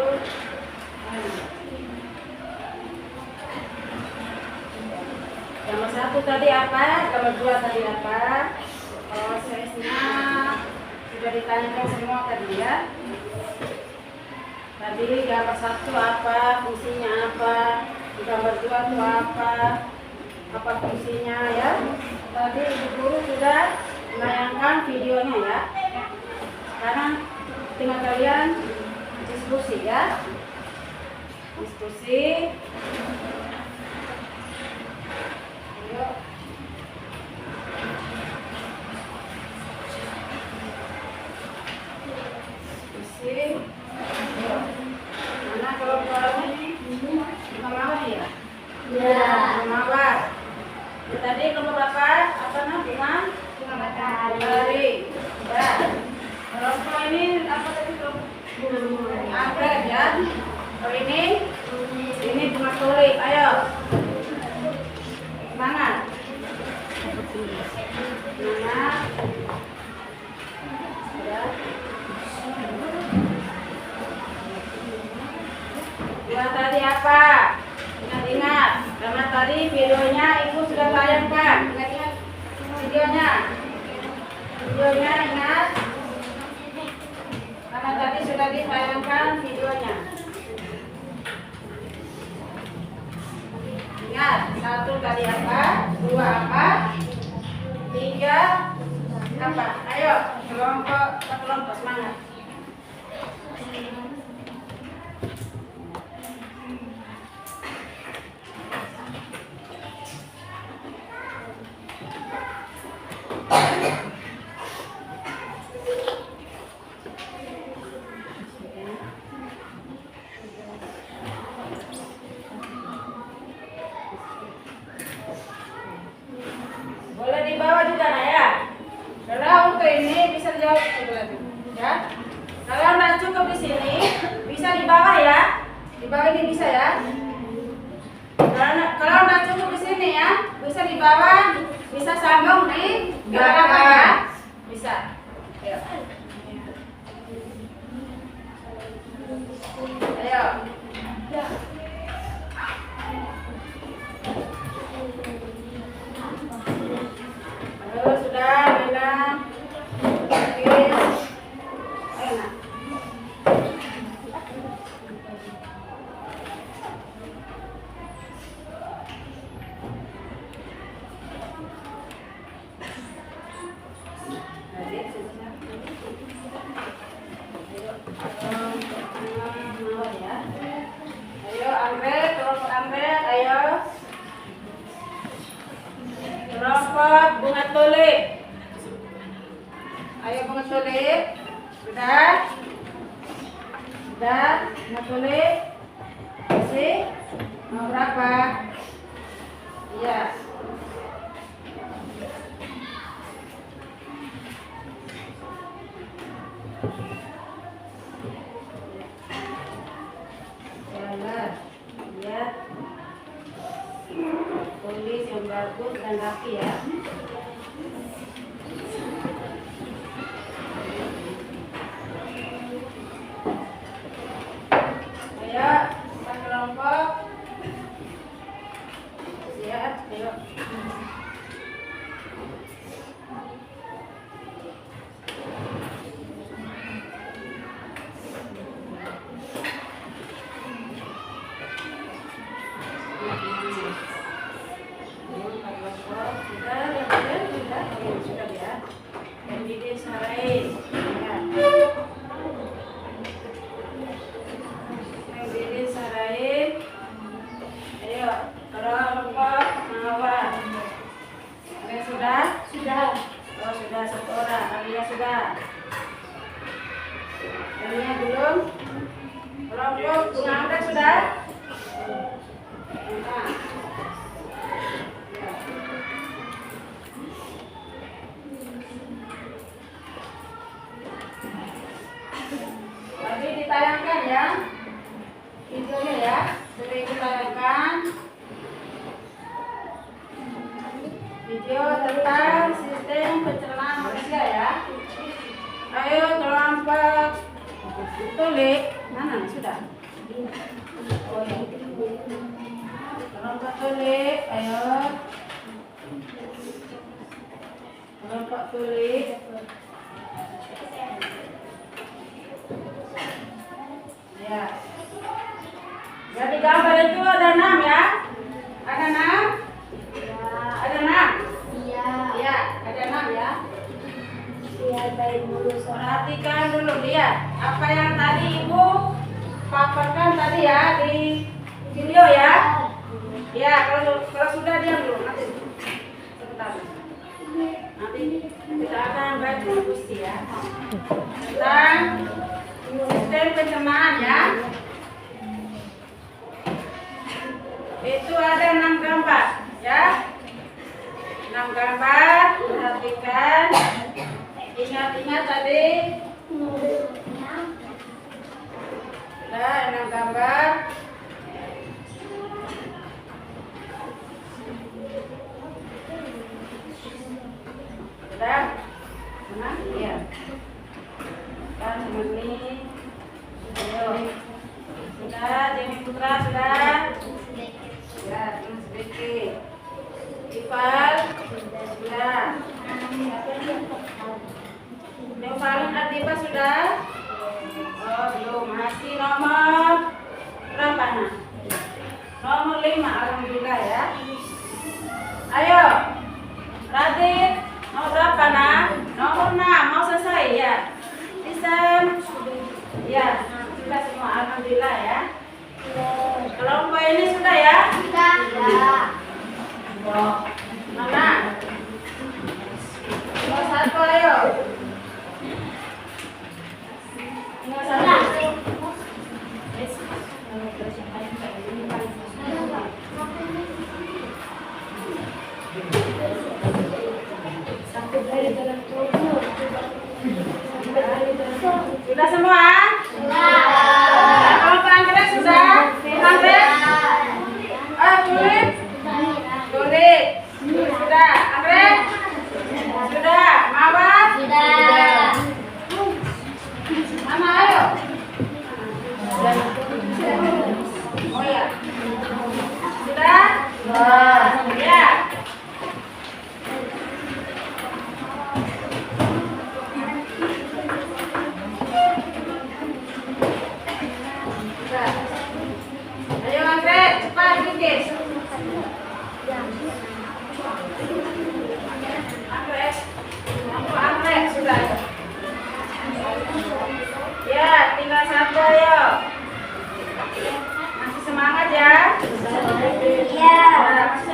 Nomor 1 tadi apa? Nomor 2 tadi apa? Prosesnya sudah ditanyakan semua tadi ya. Tadi gambar 1 apa? Fungsinya apa? Gambar 2 itu apa? Apa fungsinya ya? Tadi ibu guru sudah menayangkan videonya ya. Sekarang tinggal kalian diskusi ya. Diskusi. Ayo. Diskusi. Ayo. Mana kalau ini mawar ya? Iya. Mawar. Tadi nomor berapa? Apa namanya? Bunga matahari. Ya. Kalau ini apa tadi? Anggrek ya. Kalau ini bunga tulip. Ayo. Mana? Mana? Ya. Dua tadi apa? Ingat-ingat. Karena tadi videonya ibu sudah tayangkan. Ingat-ingat videonya. Videonya ingat. Karena tadi sudah ditayangkan videonya. Ingat, 1 tadi apa? 2 apa? 3 apa? Ayo, kelompok semangat. Boleh di bawah juga nah ya. Kalau untuk ini bisa jawab ya. Kalau nggak cukup di sini, bisa di bawah ya. Di bawah ini bisa ya. Kalau nggak cukup di sini ya, bisa di bawah, bisa sambung di belakang ya. Bisa. Ayo. Ayo. Halo, sudah, Bella. Oke. Ayo, nak. Ayo, anggrek, kelompok anggrek, ayo. Kelompok bunga tulip. Ayo bunga tulip. Sudah? Sudah? Bunga tulip. Masih? Mau berapa? Iya. Jalan. Lihat. Tulis yang bagus dan rapi ya. Ayo, kita kelompok. Siap, ayo. Lainnya belum. Kelompok bunga anggrek sudah? Nah. Tadi ditayangkan ya videonya ya, sudah ditayangkan video tentang sistem pencernaan manusia ya. Ayo kelompok tulik mana sudah? Kelompok tulik, ayo kelompok tulik. Ya. Jadi gambar itu ada 6 ya? Ada 6? Ada 6? Iya. Iya, ada 6 ya. Iya, baik dulu. Perhatikan dulu lihat apa yang tadi Ibu paparkan tadi ya di video ya. Ya, kalau sudah diam dulu nanti sebentar. Nanti kita akan baca diskusi ya. Tentang sistem pencernaan ya. Itu ada 6 gambar ya. 6 gambar, perhatikan. Ingat-ingat tadi. Sudah 6 gambar. Sudah? Mana? Iya. Kan ini. Ayo. Sudah, Jenny Putra sudah. Ya, terus Becky. Ival sudah. Nevalin Adiba sudah. Oh belum, masih nomor berapa nah? Nomor 5, alhamdulillah ya. Ayo, Radit, nomor berapa nah? Nomor 6, mau selesai ya? Bisa? Ya, sudah semua, alhamdulillah ya. Kelompok ini sudah ya? Sudah. Mana? Nomor 1 ayo. Nomor 1. Sudah semua? Sudah. Kelompok anggrek sudah? Anggrek? Tulis? Tulis. Sudah. Anggrek? Sudah. Mawar? Sudah. Mama ayo. Oh ya. Sudah? Ya. Sudah. Ayo anggrek, cepat lukis. Anggrek. Anggrek sudah. Ya, tinggal 1 ayo. Masih semangat ya? Iya. Masih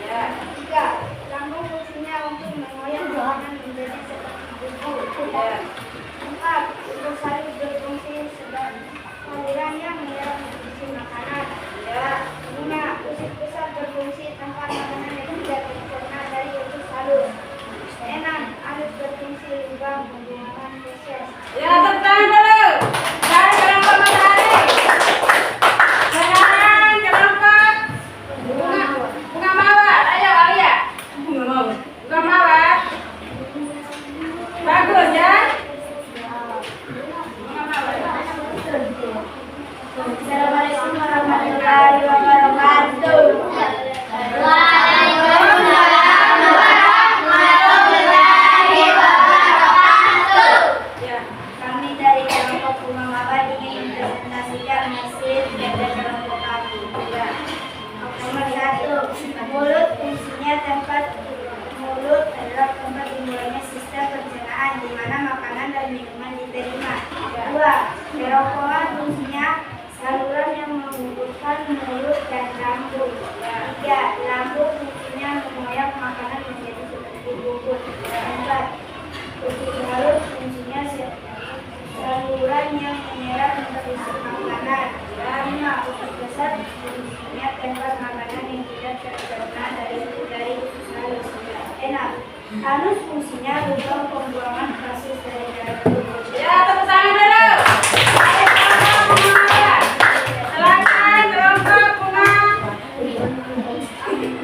Ya. 3. Lambung fungsinya untuk mengoyak makanan menjadi seperti bubur. Ya. 4. Usus halus berfungsi sebagai aliran yang menyerap nutrisi makanan. Ya. 5. Usus besar berfungsi tempat makanan yang tidak tercerna dari usus halus. 6. Halus berfungsi lubang pembuangan feses. Ya, tepuk tangan dulu. Dari kelompok matahari. Sekarang kelompok bunga mawar. Ayo Alia. Bunga mawar. Bagus ya. Bunga mawar. Assalamualaikum warahmatullahi wabarakatuh. Ya. Kami dari kelompok bunga mawar ingin mempresentasikan hasil kerja kelompok kami. Ya. Nomor 1. Mulut fungsinya tempat mulut adalah tempat dimulainya sistem pencernaan di mana makanan dan minuman diterima. 2. Kerongkongan fungsinya saluran yang menghubungkan mulut dan lambung. 3. Lambung fungsinya mengoyak makanan menjadi seperti bubur. 4. Usus halus fungsinya saluran yang menyerap nutrisi makanan. 5. Usus besar fungsinya tempat makanan yang tidak tercerna dari usus halus. 6. Halus fungsinya lubang pembuangan gases dari dalam tubuh. Ya, tepuk tangan dulu. Ayo kelompok bunga mawar. Silakan kelompok bunga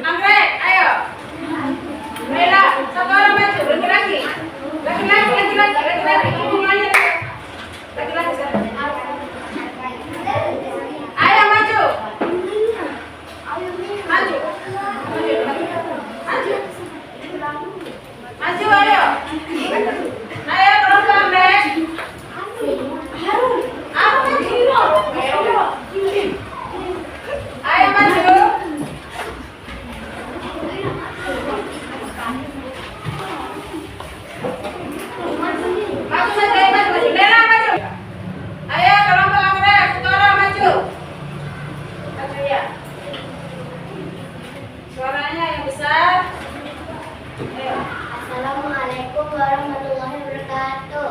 anggrek. Ayo. Baiklah, satu orang maju. Laki-laki. Laki-laki. Bunganya. Laki-laki siapa? Ayo maju. Maju. Maju ayo. Ayo kelompok anggrek. Ayo maju. Maju saja, maju. Lera maju. Ayo kelompok anggrek, satu orang maju. Maju ya. Suaranya yang besar. Ayo. Assalamualaikum warahmatullahi wabarakatuh.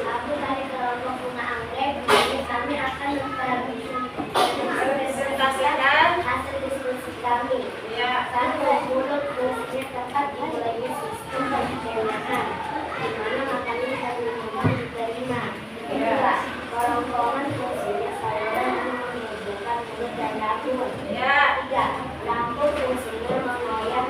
Aku dari kelompok bunga anggrek. Kami akan mempresentasikan hasil diskusi kami. Ya. 1. Mulut fungsinya tempat dimulainya sistem pencernaan di mana makanan dan minuman diterima. 2. Kerongkongan fungsinya saluran yang menghubungkan mulut dan lambung. Ya. 3. Lambung fungsinya mengoyak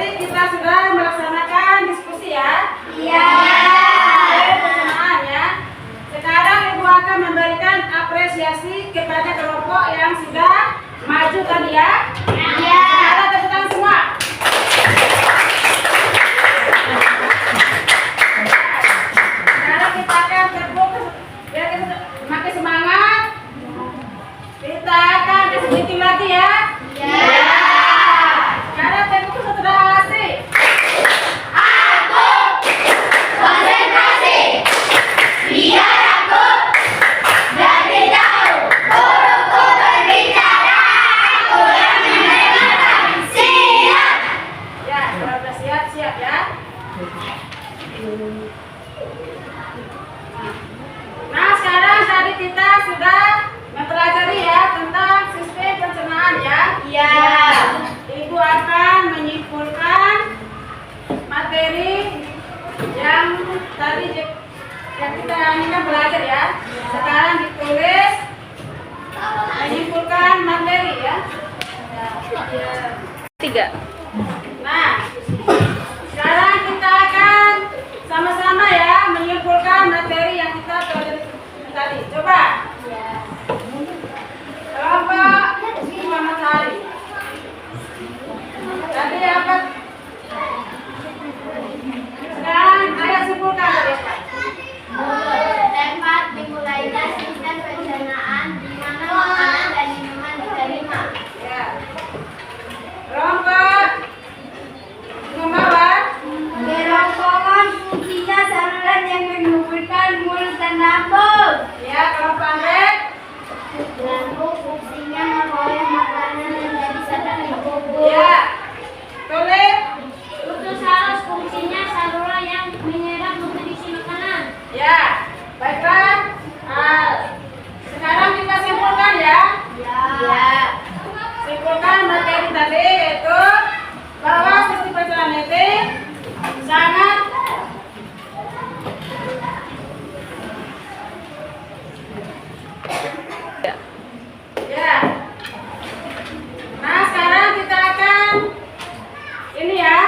tadi kita sudah melaksanakan diskusi ya. Iya. Pelaksanaan ya. Sekarang Ibu akan memberikan apresiasi kepada kelompok yang sudah maju tadi ya. Iya. Ada tepuk tangan semua. Sekarang kita akan terfokus biar kita makin semangat. Kita akan sedikit lagi ya. Iya. Sekarang terfokus konsentrasi. Aku konsentrasi. Biar aku jadi tahu. Guruku berbicara. Aku yang mendengarkan. Siap. Ya, kalau sudah siap, siap ya. Nah, sekarang tadi kita sudah mempelajari ya tentang sistem pencernaan ya. Iya. Ibu akan menyimpulkan materi yang tadi yang kita ingin belajar ya. Sekarang ditulis menyimpulkan materi ya. 3. Nah, sekarang kita akan sama-sama ya menyimpulkan materi yang kita pelajari tadi. Coba. Kelompok Muhammad Hari. Tadi apa? Sekarang ayo simpulkan tadi apa? Tempat dimulainya sistem pencernaan di mana makanan dan minuman diterima. Ya. Kelompok Muhammad. Kerongkongan fungsinya saluran yang menghubungkan mulut dan lambung. Ya, kelompok Andre. Lambung fungsinya memperoleh makanan menjadi zat tubuh. Ya. Tulis. Usus halus fungsinya saluran yang menyerap nutrisi makanan. Ya. Baiklah. Sekarang kita simpulkan ya. Ya. Simpulkan materi tadi yaitu bahwa sistem pencernaan itu sangat ya. Nah, sekarang kita akan ini ya.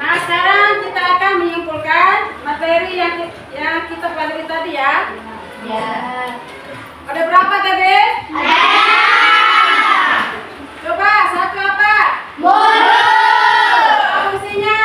Nah, sekarang kita akan menyimpulkan materi yang kita pelajari tadi ya. Ya. Ada berapa tadi? Coba satu apa? Fungsinya?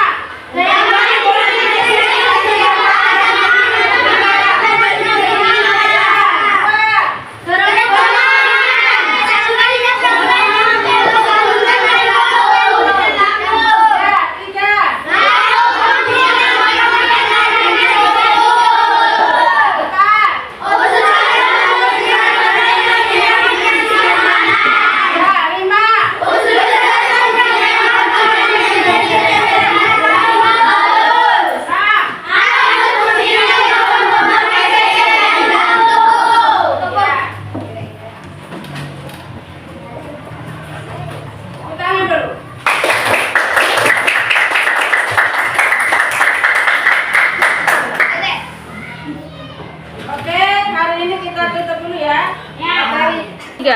Oke, hari ini kita tutup dulu ya. Materi. 3.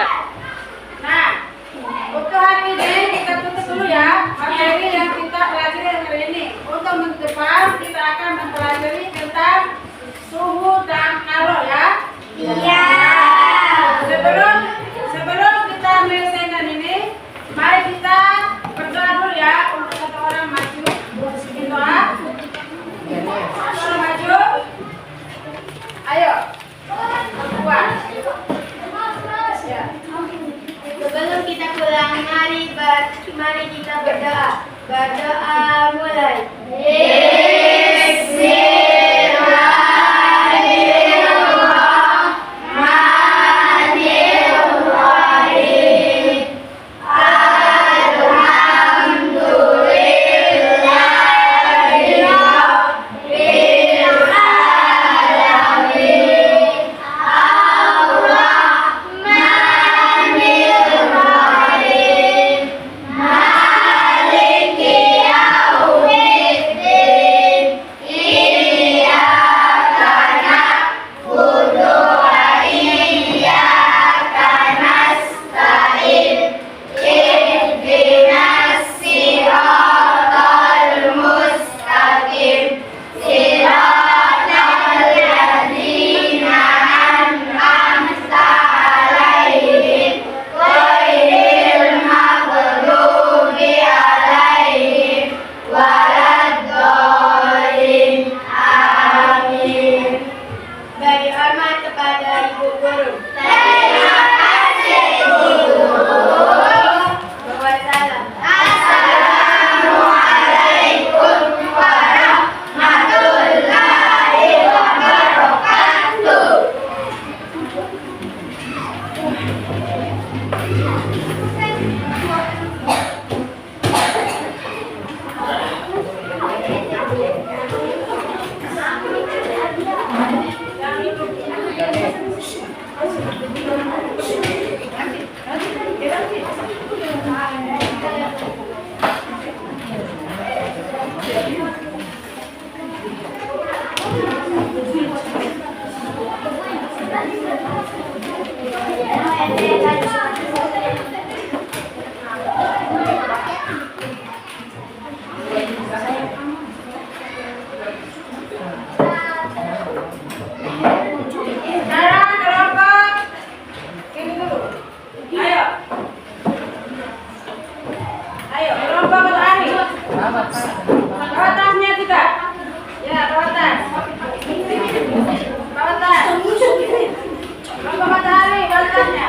Nah, untuk hari ini kita tutup dulu ya materi yang kita pelajari hari ini. Untuk minggu depan kita akan mempelajari tentang suhu dan kalor ya. Iya. Sebelum kita menyelesaikan ini, mari kita berdoa dulu ya untuk satu orang maju. Berdoa. Satu orang maju. Ayo. Buat. Ya. Sebelum kita pulang, mari kita berdoa. Berdoa mulai. Bismillahirrahmanirrahim. Alhamdulillahirrahmanirrahim. Maliki Sekarang kelompok ini dulu. Ayo. Ayo, kelompok matahari. Bawah tasnya kita. Ya, bawah tas. Bawah tas. Kelompok matahari, bawah tasnya.